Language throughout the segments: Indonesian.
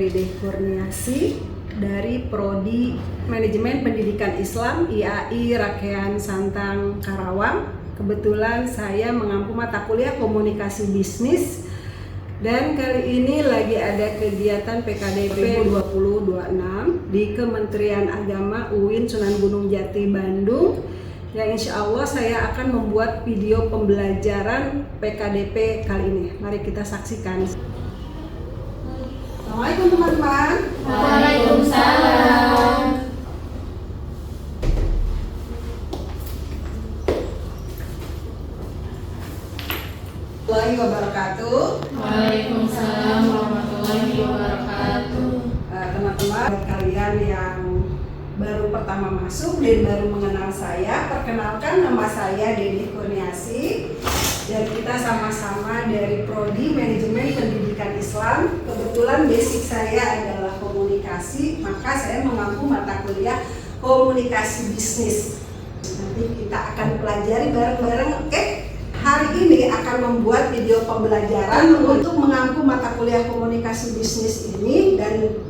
Dede Kurniasi dari Prodi Manajemen Pendidikan Islam IAI Rakean Santang Karawang. Kebetulan saya mengampu mata kuliah Komunikasi Bisnis dan kali ini lagi ada kegiatan PKDP 2026 di Kementerian Agama UIN Sunan Gunung Jati Bandung, yang insya Allah saya akan membuat video pembelajaran PKDP kali ini. Mari kita saksikan. Assalamualaikum teman-teman. Waalaikumsalam. Warahmatullahi wabarakatuh. Waalaikumsalam warahmatullahi wabarakatuh. Teman-teman, buat kalian yang baru pertama masuk dan baru mengenal saya, perkenalkan nama saya Dede Kurniasi dan kita sama-sama dari Prodi Manajemen Pendidikan Islam. Kebetulan basic saya adalah komunikasi, maka saya mengampu mata kuliah Komunikasi Bisnis. Nanti kita akan pelajari bareng-bareng. Oke? Hari ini akan membuat video pembelajaran untuk mengampu mata kuliah Komunikasi Bisnis ini dan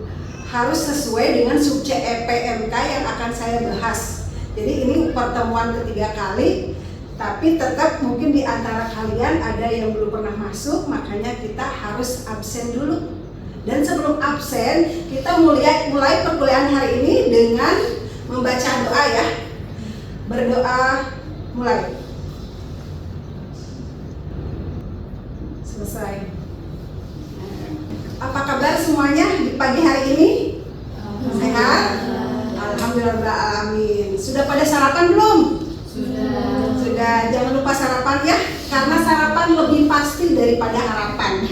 harus sesuai dengan subjek EPMK yang akan saya bahas. Jadi ini pertemuan ketiga kali, tapi tetap mungkin di antara kalian ada yang belum pernah masuk, makanya kita harus absen dulu. Dan sebelum absen, kita mulai perkuliahan hari ini dengan membaca doa ya. Berdoa mulai. Selesai. Apa kabar semuanya di pagi hari ini? Sehat? Alhamdulillahirrahmanirrahim. Sudah pada sarapan belum? Sudah. Jangan lupa sarapan ya, karena sarapan lebih pasti daripada harapan.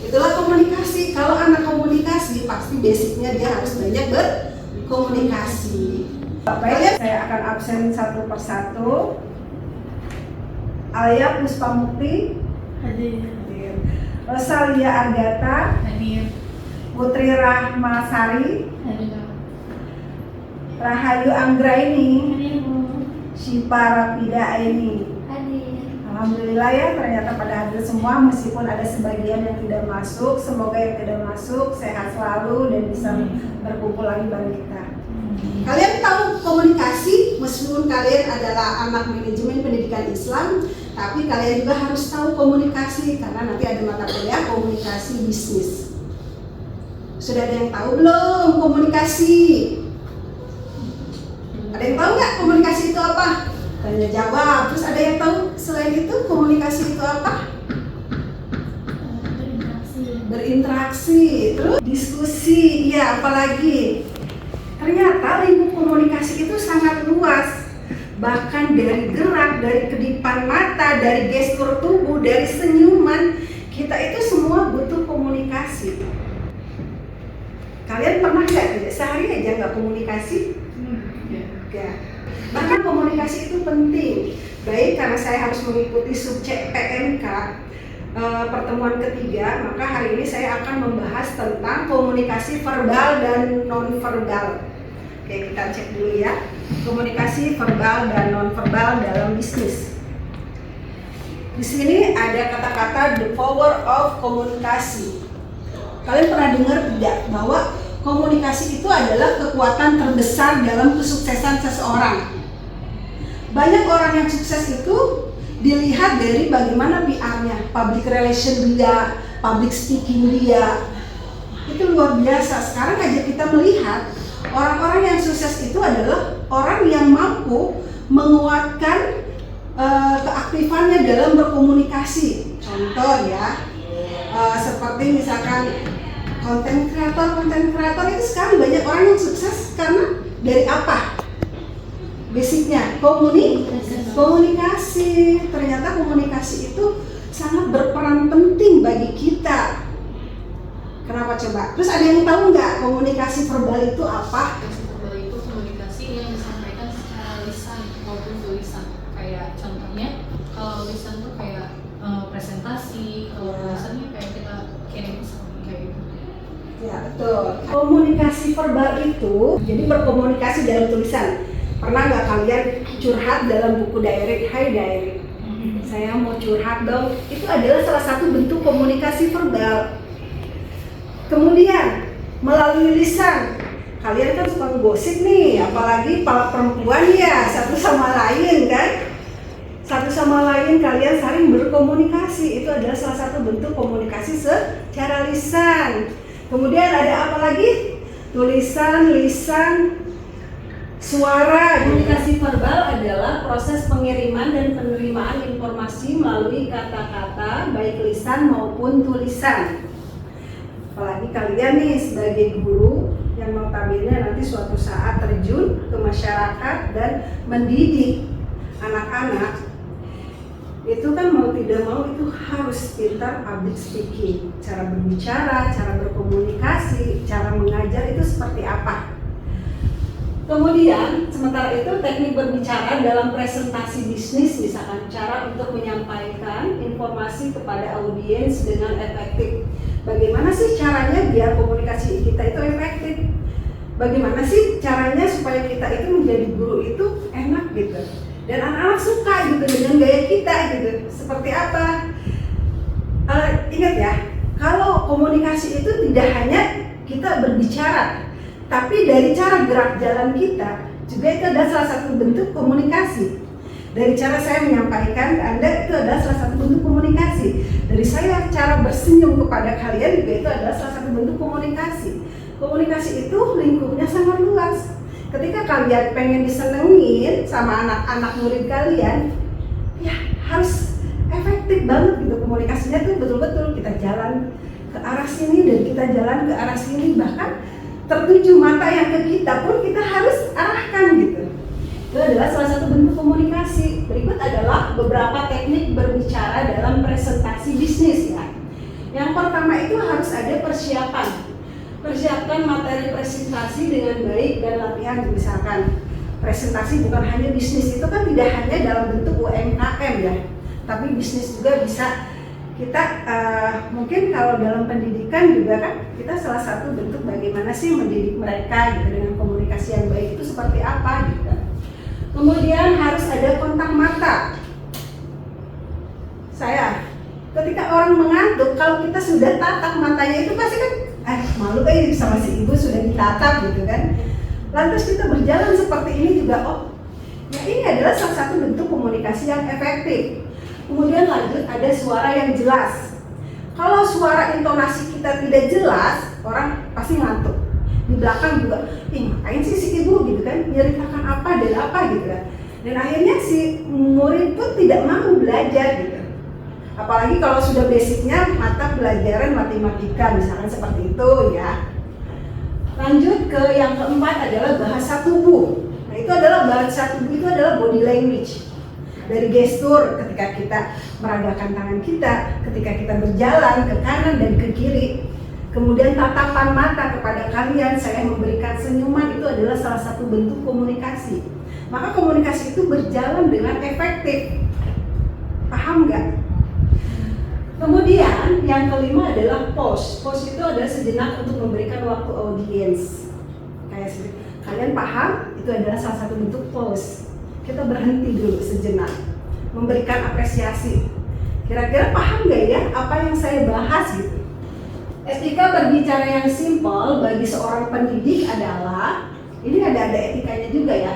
Itulah komunikasi. Kalau anak komunikasi, pasti basicnya dia harus banyak berkomunikasi. Baik, saya akan absen satu persatu. Alia Puspamukti Hadir. Rosalia Argata, Hadir. Putri Rahmasari, Hadir. Rahayu Anggraini, Hadir. Syifa Rapida Aini. Hadir. Alhamdulillah ya, ternyata pada hadir semua meskipun ada sebagian yang tidak masuk. Semoga yang tidak masuk sehat selalu dan bisa berkumpul lagi bareng kita. Kalian tahu komunikasi, meskipun kalian adalah anak manajemen pendidikan Islam, tapi kalian juga harus tahu komunikasi karena nanti ada mata kuliah komunikasi bisnis. Sudah ada yang tahu belum komunikasi? Ada yang tahu nggak komunikasi itu apa? Tanya jawab. Terus ada yang tahu selain itu komunikasi itu apa? Berinteraksi. Terus diskusi. Iya, apalagi? Ternyata lingkup komunikasi itu sangat luas. Bahkan dari gerak, dari kedipan mata, dari gestur tubuh, dari senyuman, kita itu semua butuh komunikasi. Kalian pernah nggak sehari aja nggak komunikasi? Enggak. Bahkan komunikasi itu penting. Baik, karena saya harus mengikuti subjek PMK pertemuan ketiga, maka hari ini saya akan membahas tentang komunikasi verbal dan non-verbal. Oke, kita cek dulu ya. Komunikasi verbal dan non-verbal dalam bisnis. Di sini ada kata-kata the power of komunikasi. Kalian pernah dengar tidak bahwa komunikasi itu adalah kekuatan terbesar dalam kesuksesan seseorang? Banyak orang yang sukses itu dilihat dari bagaimana PR-nya, public relation dia, public speaking dia. Itu luar biasa. Sekarang aja kita melihat orang-orang yang sukses itu adalah orang yang mampu menguatkan keaktifannya dalam berkomunikasi. Contoh ya, seperti misalkan konten kreator itu sekarang banyak orang yang sukses karena dari apa? Basicnya komunikasi. Ternyata komunikasi itu sangat berperan penting bagi kita. Kenapa coba? Terus ada yang tahu nggak komunikasi verbal itu apa? Komunikasi verbal itu komunikasi yang disampaikan secara lisan maupun tulisan. Kayak contohnya, kalau lisan tuh kayak presentasi, kalau tulisannya kayak kita kirim pesan kayak gitu. Ya betul. Komunikasi verbal itu jadi berkomunikasi dalam tulisan. Pernah nggak kalian curhat dalam buku diary? Hai diary, saya mau curhat dong. Itu adalah salah satu bentuk komunikasi verbal. Kemudian melalui lisan, kalian kan suka gosip nih, apalagi para perempuan ya, satu sama lain kan. Satu sama lain kalian saling berkomunikasi, itu adalah salah satu bentuk komunikasi secara lisan. Kemudian ada apa lagi? Tulisan, lisan, suara. Komunikasi verbal adalah proses pengiriman dan penerimaan informasi melalui kata-kata, baik lisan maupun tulisan. Apalagi kalian nih sebagai guru yang notabene nanti suatu saat terjun ke masyarakat dan mendidik anak-anak, itu kan mau tidak mau itu harus pintar public speaking, cara berbicara, cara berkomunikasi, cara mengajar itu seperti apa. Kemudian sementara itu teknik berbicara dalam presentasi bisnis, misalkan cara untuk menyampaikan informasi kepada audiens dengan efektif. Bagaimana sih caranya biar komunikasi kita itu efektif? Bagaimana sih caranya supaya kita itu menjadi guru itu enak gitu? Dan anak-anak suka gitu dengan gaya kita gitu. Seperti apa? Ingat ya, kalau komunikasi itu tidak hanya kita berbicara, tapi dari cara gerak jalan kita juga itu adalah salah satu bentuk komunikasi. Dari cara saya menyampaikan ke Anda itu adalah salah satu bentuk komunikasi. Dari saya cara bersenyum kepada kalian juga itu adalah salah satu bentuk komunikasi. Komunikasi itu lingkupnya sangat luas. Ketika kalian pengen disenengin sama anak-anak murid kalian, ya harus efektif banget gitu komunikasinya tuh, betul-betul kita jalan ke arah sini dan kita jalan ke arah sini, bahkan tertuju mata yang ke kita pun kita harus arahkan gitu. Itu adalah salah satu bentuk komunikasi. Berikut adalah beberapa teknik berbicara dalam presentasi bisnis ya. Yang pertama itu harus ada persiapan. Persiapkan materi presentasi dengan baik dan latihan. Misalkan presentasi bukan hanya bisnis, itu kan tidak hanya dalam bentuk UMKM ya, tapi bisnis juga bisa kita mungkin kalau dalam pendidikan juga kan kita salah satu bentuk bagaimana sih mendidik mereka gitu dengan komunikasi yang baik itu seperti apa gitu. Kemudian harus ada kontak mata. Saya ketika orang mengantuk, kalau kita sudah tatap matanya itu pasti kan malu sama si ibu sudah ditatap gitu kan. Lantas kita berjalan seperti ini juga, oh ya ini adalah salah satu bentuk komunikasi yang efektif. Kemudian lanjut ada suara yang jelas. Kalau suara intonasi kita tidak jelas, orang pasti ngantuk. Di belakang juga, ngapain sih si ibu gitu kan, nyeritakan apa dan apa gitu kan. Dan akhirnya si murid pun tidak mau belajar gitu. Apalagi kalau sudah basicnya mata pelajaran matematika misalkan seperti itu ya. Lanjut ke yang keempat adalah bahasa tubuh. Nah itu adalah bahasa tubuh, itu adalah body language. Dari gestur ketika kita meragakan tangan kita, ketika kita berjalan ke kanan dan ke kiri. Kemudian tatapan mata kepada kalian, saya memberikan senyuman, itu adalah salah satu bentuk komunikasi. Maka komunikasi itu berjalan dengan efektif. Paham nggak? Kemudian yang kelima adalah pause. Pause itu adalah sejenak untuk memberikan waktu audiens. Kayak kalian paham? Itu adalah salah satu bentuk pause. Kita berhenti dulu sejenak, memberikan apresiasi. Kira-kira paham nggak ya apa yang saya bahas gitu? Etika berbicara yang simpel bagi seorang pendidik adalah, ini ada etikanya juga ya,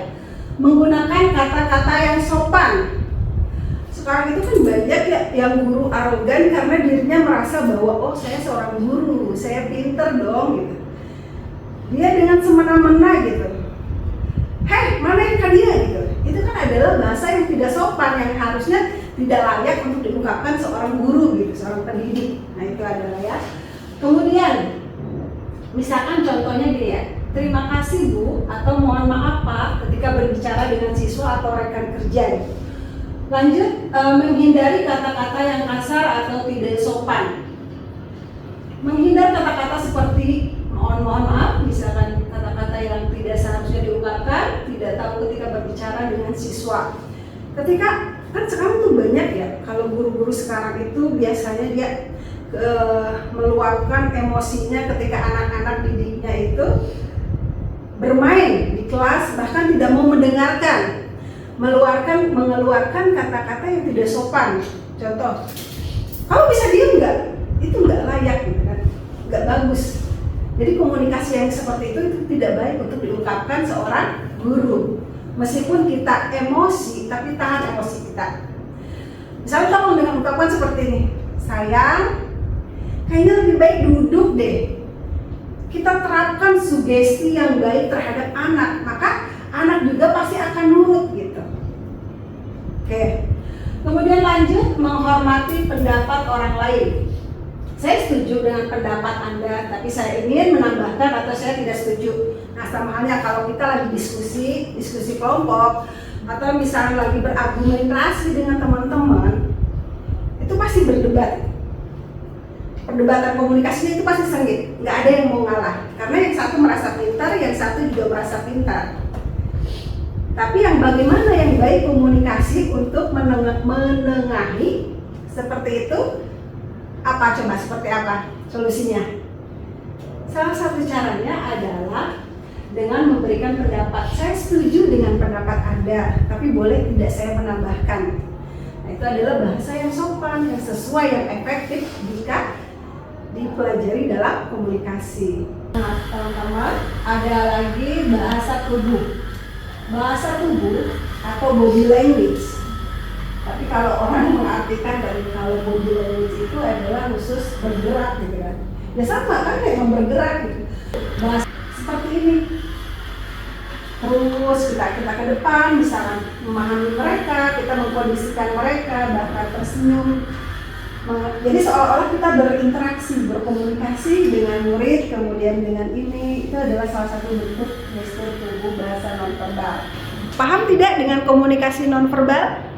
menggunakan kata-kata yang sopan. Sekarang itu kan banyak ya yang guru arogan karena dirinya merasa bahwa oh saya seorang guru, saya pinter dong gitu. Dia dengan semena-mena gitu. Hei, mana yang dia gitu. Itu kan adalah bahasa yang tidak sopan, yang harusnya tidak layak untuk diungkapkan seorang guru gitu, seorang pendidik. Nah itu adalah ya. Kemudian, misalkan contohnya gini ya, terima kasih Bu atau mohon maaf Pak ketika berbicara dengan siswa atau rekan kerja. Lanjut, menghindari kata-kata yang kasar atau tidak sopan. Menghindar kata-kata seperti mohon maaf, misalkan kata-kata yang tidak seharusnya diungkapkan, tidak tahu ketika berbicara dengan siswa. Ketika, kan sekarang tuh banyak ya, kalau guru-guru sekarang itu biasanya dia meluapkan emosinya ketika anak-anak didiknya itu bermain di kelas, bahkan tidak mau mendengarkan. Mengeluarkan kata-kata yang tidak sopan. Contoh, kamu bisa diem nggak? Itu nggak layak gitu kan, nggak bagus. Jadi komunikasi yang seperti itu tidak baik untuk diungkapkan seorang guru. Meskipun kita emosi, tapi tahan emosi kita. Misalnya kamu dengan ungkapan seperti ini, sayang, kayaknya lebih baik duduk deh. Kita terapkan sugesti yang baik terhadap anak, maka anak juga pasti akan nurut gitu. Oke. Kemudian lanjut, menghormati pendapat orang lain. Saya setuju dengan pendapat Anda, tapi saya ingin menambahkan atau saya tidak setuju. Nah, sama halnya kalau kita lagi diskusi kelompok, atau misalnya lagi berargumentasi dengan teman-teman, itu pasti berdebat. Perdebatan komunikasinya itu pasti sengit, nggak ada yang mau ngalah. Karena yang satu merasa pintar, yang satu juga merasa pintar. Tapi yang bagaimana yang baik komunikasi untuk menengahi seperti itu? Apa coba, seperti apa solusinya? Salah satu caranya adalah dengan memberikan pendapat. Saya setuju dengan pendapat Anda, tapi boleh tidak saya menambahkan. Nah, itu adalah bahasa yang sopan, yang sesuai, yang efektif jika dipelajari dalam komunikasi. Nah, teman-teman, ada lagi bahasa tubuh. Bahasa tubuh atau body language. Tapi kalau orang mengartikan dari kalau body language itu adalah khusus bergerak gitu kan. Ya sama kan kayak bergerak gitu. Bahasa seperti ini. Terus kita ke depan, misalnya memahami mereka, kita mengkondisikan mereka, bahkan tersenyum. Jadi seolah-olah kita berinteraksi, berkomunikasi dengan murid, kemudian dengan ini, itu adalah salah satu bentuk gestur tubuh bahasa nonverbal. Paham tidak dengan komunikasi nonverbal?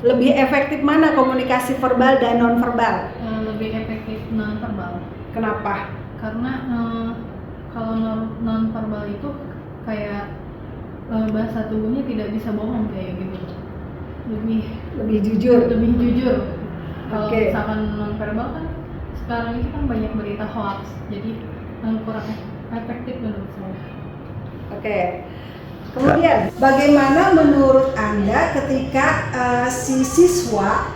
Lebih efektif mana komunikasi verbal dan nonverbal? Lebih efektif nonverbal. Kenapa? Karena kalau nonverbal itu kayak bahasa tubuhnya tidak bisa bohong kayak gitu. Lebih jujur. Lebih jujur. Kalau Oke. misalkan nonverbal kan sekarang ini kan banyak berita hoax, jadi kurang efektif menurut saya. Oke. Kemudian, bagaimana menurut Anda ketika si siswa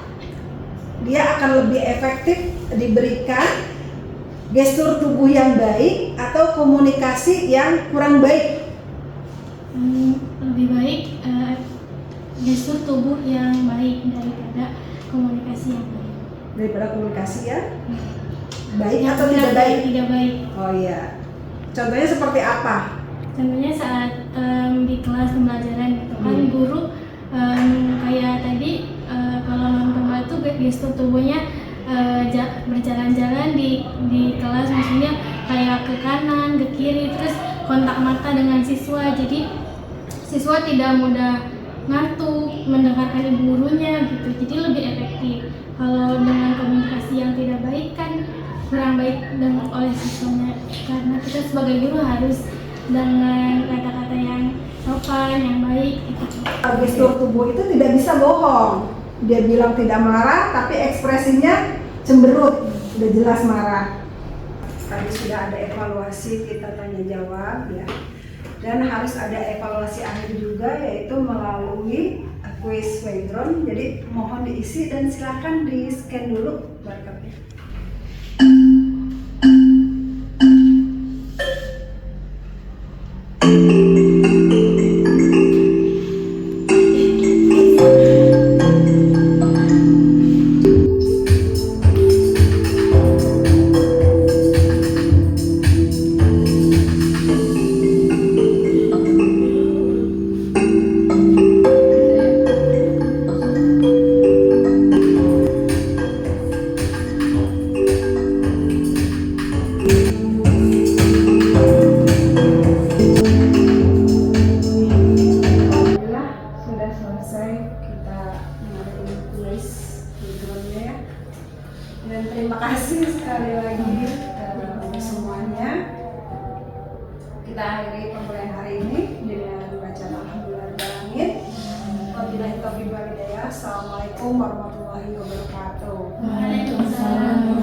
dia akan lebih efektif diberikan gestur tubuh yang baik atau komunikasi yang kurang baik? Lebih baik gestur tubuh yang baik daripada komunikasi yang baik. Daripada komunikasi ya? Baik Yang atau tidak baik? Tidak baik. Oh iya. Contohnya seperti apa? Contohnya saat di kelas pembelajaran gitu kan guru kayak tadi kalau nonverbal itu gestur tubuhnya berjalan-jalan di kelas, maksudnya kayak ke kanan, ke kiri, terus kontak mata dengan siswa, jadi siswa tidak mudah ngantuk mendengarkan ibu gurunya gitu, jadi lebih efektif. Kalau dengan komunikasi yang tidak baik kan kurang baik oleh siswanya, karena kita sebagai guru harus dengan kata-kata yang sopan, yang baik gitu. Gestur tubuh itu tidak bisa bohong. Dia bilang tidak marah, tapi ekspresinya cemberut, sudah jelas marah. Tadi sudah ada evaluasi, kita tanya jawab ya. Dan harus ada evaluasi akhir juga, yaitu melalui quiz background. Jadi mohon diisi dan silakan di scan dulu barcode-nya. Dan terima kasih sekali lagi untuk semuanya. Kita akhiri pembelajaran hari ini dengan bacaan Alhamdulillahirrahmanirrahim. Wabillahi taufiq wal hidayah. Assalamualaikum warahmatullahi wabarakatuh. Waalaikumsalam.